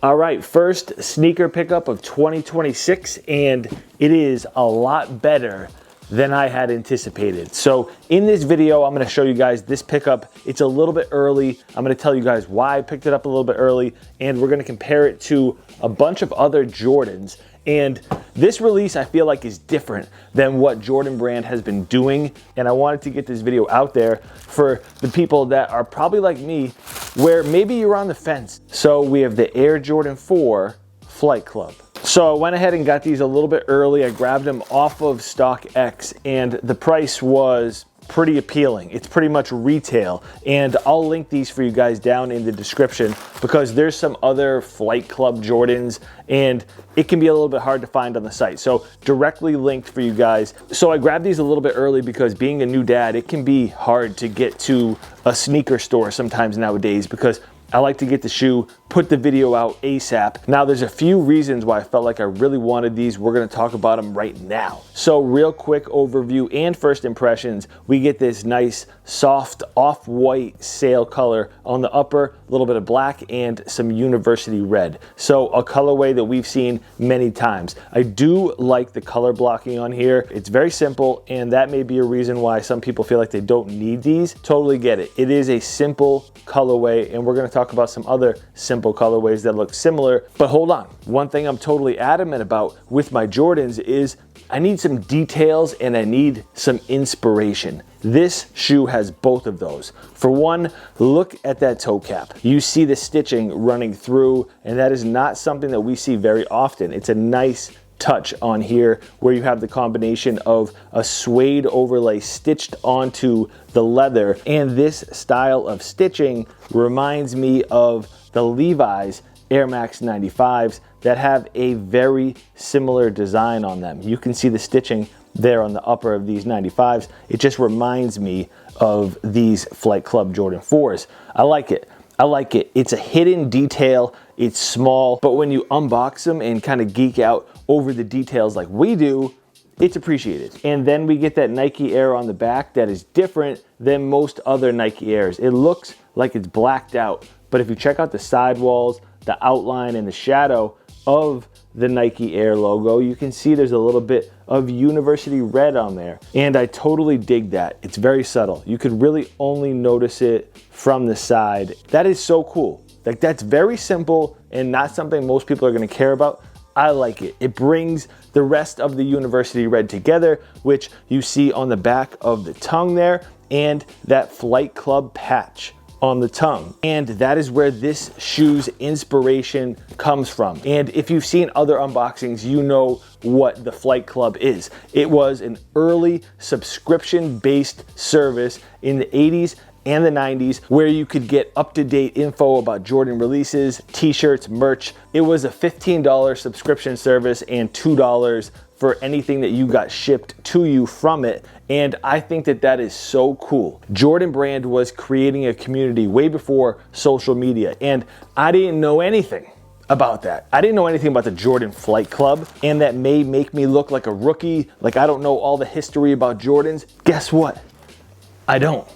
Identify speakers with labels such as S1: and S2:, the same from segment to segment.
S1: All right, first sneaker pickup of 2026, and it is a lot better than I had anticipated. So in this video, I'm gonna show you guys this pickup. It's a little bit early. I'm gonna tell you guys why I picked it up a little bit early, and we're gonna compare it to a bunch of other Jordans. And this release I feel like is different than what Jordan Brand has been doing. And I wanted to get this video out there for the people that are probably like me, where maybe you're on the fence. So we have the Air Jordan 4 Flight Club. So I went ahead and got these a little bit early. I grabbed them off of StockX, and the price was pretty appealing. It's pretty much retail, and I'll link these for you guys down in the description because there's some other Flight Club Jordans and it can be a little bit hard to find on the site. So directly linked for you guys. So I grabbed these a little bit early because being a new dad, it can be hard to get to a sneaker store sometimes nowadays because I like to get the shoe, put the video out ASAP. Now there's a few reasons why I felt like I really wanted these. We're gonna talk about them right now. So real quick overview and first impressions, we get this nice soft off-white sail color on the upper, a little bit of black and some university red. So a colorway that we've seen many times. I do like the color blocking on here. It's very simple, and that may be a reason why some people feel like they don't need these. Totally get it. It is a simple colorway, and we're gonna talk about some other simple colorways that look similar. But hold on, one thing I'm totally adamant about with my Jordans is I need some details and I need some inspiration. This shoe has both of those. For one, look at that toe cap. You see the stitching running through, and that is not something that we see very often. It's a nice touch on here where you have the combination of a suede overlay stitched onto the leather, and this style of stitching reminds me of the Levi's Air Max 95s that have a very similar design on them. You can see the stitching there on the upper of these 95s. It just reminds me of these Flight Club Jordan 4s. I like it. I like it. It's a hidden detail. It's small, but when you unbox them and kind of geek out over the details like we do, it's appreciated. And then we get that Nike Air on the back that is different than most other Nike Airs. It looks like it's blacked out, but if you check out the sidewalls, the outline and the shadow of the Nike Air logo, you can see there's a little bit of university red on there. And I totally dig that. It's very subtle. You could really only notice it from the side. That is so cool. Like, that's very simple and not something most people are gonna care about. I like it. It brings the rest of the university red together, which you see on the back of the tongue there, and that Flight Club patch on the tongue. And that is where this shoe's inspiration comes from. And if you've seen other unboxings, you know what the Flight Club is. It was an early subscription-based service in the 80s and the 90s where you could get up-to-date info about Jordan releases, t-shirts, merch. It was a $15 subscription service and $2 for anything that you got shipped to you from it. And I think that that is so cool. Jordan Brand was creating a community way before social media, and I didn't know anything about that. I didn't know anything about the Jordan Flight Club, and that may make me look like a rookie, like I don't know all the history about Jordans. Guess what? I don't.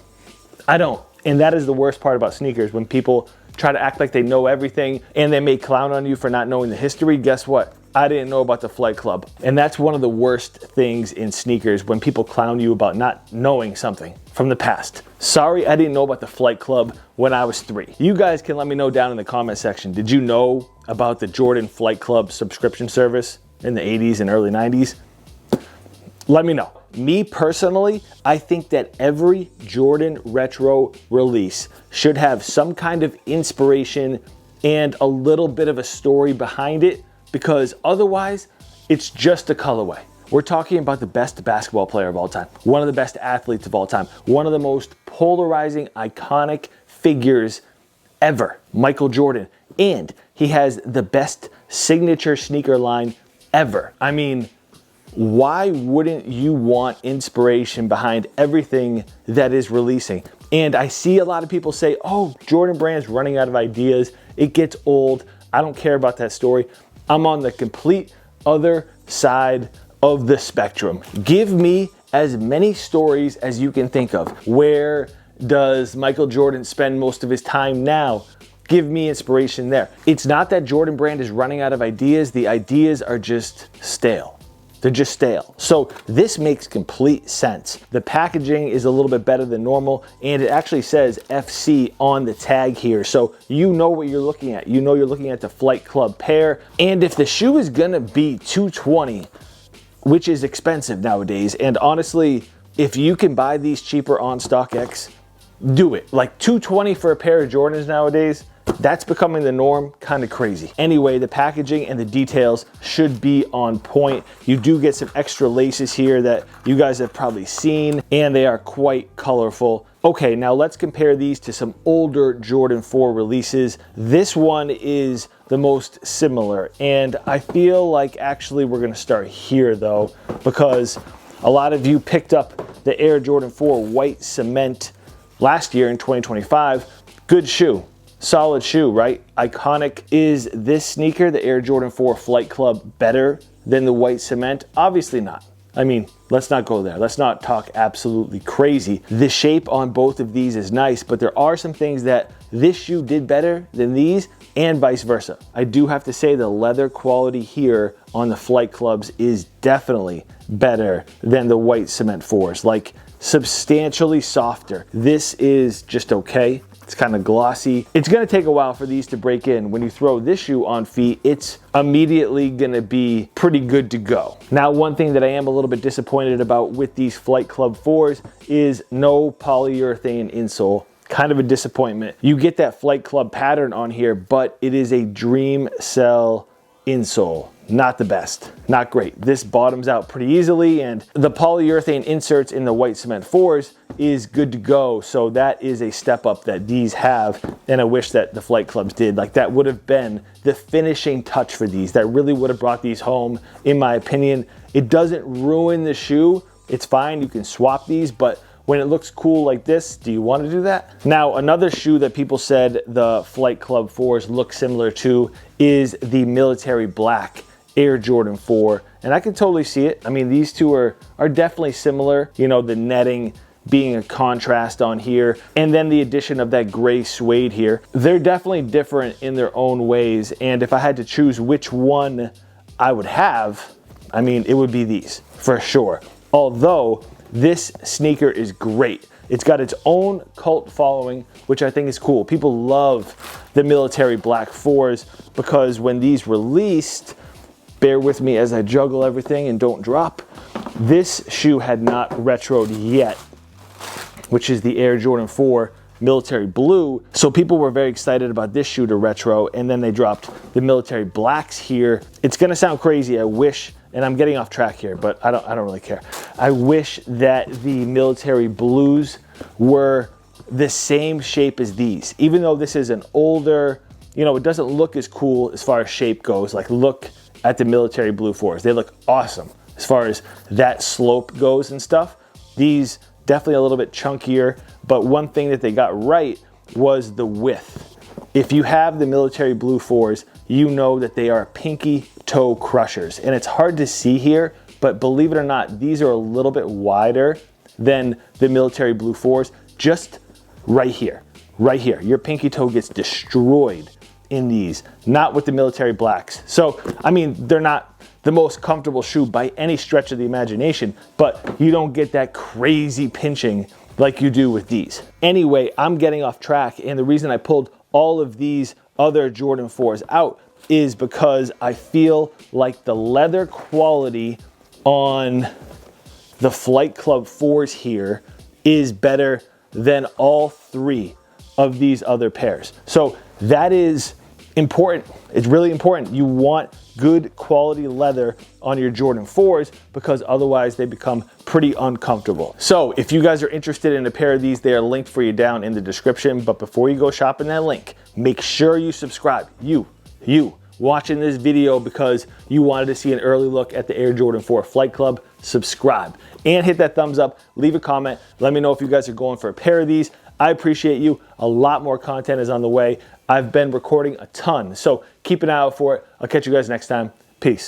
S1: And that is the worst part about sneakers, when people try to act like they know everything and they may clown on you for not knowing the history. Guess what? I didn't know about the Flight Club. And that's one of the worst things in sneakers, when people clown you about not knowing something from the past. Sorry, I didn't know about the Flight Club when I was 3. You guys can let me know down in the comment section. Did you know about the Jordan Flight Club subscription service in the 80s and early 90s? Let me know. Me personally, I think that every Jordan retro release should have some kind of inspiration and a little bit of a story behind it, because otherwise it's just a colorway. We're talking about the best basketball player of all time, one of the best athletes of all time, one of the most polarizing, iconic figures ever, Michael Jordan. And he has the best signature sneaker line ever. I mean, why wouldn't you want inspiration behind everything that is releasing? And I see a lot of people say, oh, Jordan Brand's running out of ideas. It gets old. I don't care about that story. I'm on the complete other side of the spectrum. Give me as many stories as you can think of. Where does Michael Jordan spend most of his time now? give me inspiration there. It's not that Jordan Brand is running out of ideas. The ideas are just stale. They're just stale. So this makes complete sense. The packaging is a little bit better than normal, and it actually says FC on the tag here. So you know what you're looking at. You know you're looking at the Flight Club pair. And if the shoe is gonna be $220, which is expensive nowadays, and honestly, if you can buy these cheaper on StockX, do it. Like $220 for a pair of Jordans nowadays, that's becoming the norm, kind of crazy. Anyway, the packaging and the details should be on point. You do get some extra laces here that you guys have probably seen, and they are quite colorful. Okay, now let's compare these to some older Jordan 4 releases. This one is the most similar, and I feel like actually we're gonna start here though, because a lot of you picked up the Air Jordan 4 white cement last year in 2025. Good shoe. Solid shoe, right? Iconic. Is this sneaker, the Air Jordan 4 Flight Club, better than the white cement? Obviously not. I mean, let's not go there. Let's not talk absolutely crazy. The shape on both of these is nice, but there are some things that this shoe did better than these, and vice versa. I do have to say the leather quality here on the Flight Clubs is definitely better than the white cement 4s, like substantially softer. This is just okay. It's kind of glossy. It's gonna take a while for these to break in. When you throw this shoe on feet, it's immediately gonna be pretty good to go. Now, one thing that I am a little bit disappointed about with these Flight Club 4s is no polyurethane insole. Kind of a disappointment. You get that Flight Club pattern on here, but it is a Dream Cell insole. Not the best, not great. This bottoms out pretty easily, and the polyurethane inserts in the white cement 4s is good to go. So that is a step up that these have, and I wish that the Flight Clubs did. Like, that would have been the finishing touch for these. That really would have brought these home, in my opinion. It doesn't ruin the shoe. It's fine, you can swap these, but when it looks cool like this, do you want to do that? Now, another shoe that people said the Flight Club 4s look similar to is the military black Air Jordan 4, and I can totally see it. I mean, these two are definitely similar. You know, the netting being a contrast on here, and then the addition of that gray suede here. They're definitely different in their own ways, and if I had to choose which one I would have, I mean, it would be these, for sure. Although, this sneaker is great. It's got its own cult following, which I think is cool. People love the military black 4s because when these released, bear with me as I juggle everything and don't drop, this shoe had not retroed yet, which is the Air Jordan 4 military blue. So people were very excited about this shoe to retro, and then they dropped the military blacks here. It's gonna sound crazy, I wish, and I'm getting off track here, but I don't really care. I wish that the military blues were the same shape as these. Even though this is an older, you know, it doesn't look as cool as far as shape goes. Like, look at the military blue 4s. They look awesome as far as that slope goes and stuff. These definitely a little bit chunkier, but one thing that they got right was the width. If you have the military blue 4s, you know that they are pinky toe crushers. And it's hard to see here, but believe it or not, these are a little bit wider than the military blue 4s. Just right here, right here. Your pinky toe gets destroyed in these, not with the military blacks. So, I mean, they're not the most comfortable shoe by any stretch of the imagination, but you don't get that crazy pinching like you do with these. Anyway, I'm getting off track, and the reason I pulled all of these other Jordan 4s out is because I feel like the leather quality on the Flight Club 4s here is better than all three of these other pairs. So that is important. It's really important. You want good quality leather on your Jordan 4s because otherwise they become pretty uncomfortable. So if you guys are interested in a pair of these, they are linked for you down in the description. But before you go shopping that link, make sure you subscribe. You watching this video because you wanted to see an early look at the Air Jordan 4 Flight Club, subscribe and hit that thumbs up, leave a comment. Let me know if you guys are going for a pair of these. I appreciate you. A lot more content is on the way. I've been recording a ton, so keep an eye out for it. I'll catch you guys next time. Peace.